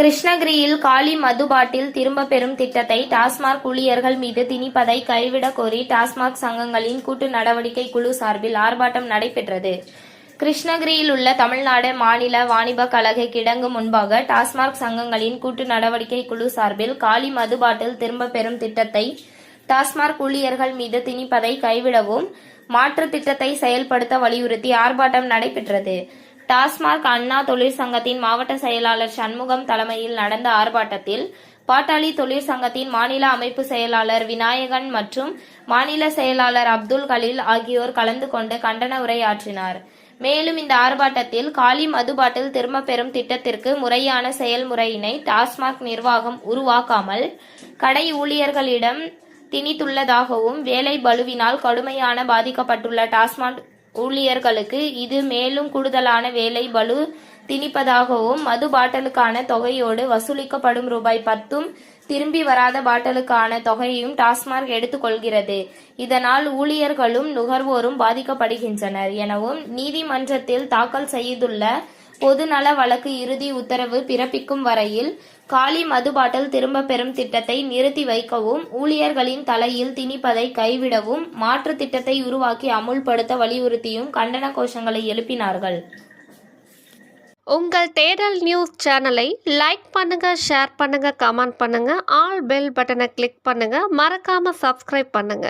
கிருஷ்ணகிரியில் காலி மது பாட்டில் திரும்ப பெறும் திட்டத்தை டாஸ்மாக் ஊழியர்கள் மீது திணிப்பதை கைவிடக் கோரி டாஸ்மாக் சங்கங்களின் கூட்டு நடவடிக்கை குழு சார்பில் ஆர்ப்பாட்டம் நடைபெற்றது. கிருஷ்ணகிரியில் உள்ள தமிழ்நாடு மாநில வாணிப கழக கிடங்கு முன்பாக டாஸ்மாக் சங்கங்களின் கூட்டு நடவடிக்கை குழு சார்பில் காலி மது பாட்டில் திரும்ப பெறும் திட்டத்தை டாஸ்மாக் ஊழியர்கள் மீது திணிப்பதை கைவிடவும் மாற்று திட்டத்தை செயல்படுத்த வலியுறுத்தி ஆர்ப்பாட்டம் நடைபெற்றது. டாஸ்மாக் அண்ணா தொழிற்சங்கத்தின் மாவட்ட செயலாளர் சண்முகம் தலைமையில் நடந்த ஆர்ப்பாட்டத்தில் பாட்டாளி தொழிற்சங்கத்தின் மாநில அமைப்பு செயலாளர் விநாயகன் மற்றும் மாநில செயலாளர் அப்துல் கலீல் ஆகியோர் கலந்து கொண்டு கண்டன உரையாற்றினார். மேலும் இந்த ஆர்ப்பாட்டத்தில் காலி மது பாட்டில் திரும்ப பெறும் திட்டத்திற்கு முறையான செயல்முறையினை டாஸ்மாக் நிர்வாகம் உருவாக்காமல் கடை ஊழியர்களிடம் திணித்துள்ளதாகவும், வேலை பளுவினால் கடுமையான பாதிக்கப்பட்டுள்ள டாஸ்மாக் ஊழியர்களுக்கு இது மேலும் கூடுதலான வேலை பளு திணிப்பதாகவும், மது பாட்டிலுக்கான தொகையோடு வசூலிக்கப்படும் ரூபாய் 10 திரும்பி வராத பாட்டிலுக்கான தொகையையும் டாஸ்மாக் எடுத்துக் கொள்கிறது. இதனால் ஊழியர்களும் நுகர்வோரும் பாதிக்கப்படுகின்றனர் எனவும் நீதிமன்றத்தில் தாக்கல் செய்துள்ள பொதுநல வழக்கு இறுதி உத்தரவு பிறப்பிக்கும் வரையில் காலி மது பாட்டில் திரும்ப பெறும் திட்டத்தை நிறுத்தி வைக்கவும், ஊழியர்களின் தலையில் திணிப்பதை கைவிடவும் மாற்று திட்டத்தை உருவாக்கி அமுல்படுத்த வலியுறுத்தியும் கண்டன கோஷங்களை எழுப்பினார்கள். உங்கள் தேடல் நியூஸ் சேனலை லைக் பண்ணுங்க, ஷேர் பண்ணுங்க, கமெண்ட் பண்ணுங்க, ஆல் பெல் பட்டனை கிளிக் பண்ணுங்க, மறக்காம சப்ஸ்கிரைப் பண்ணுங்க.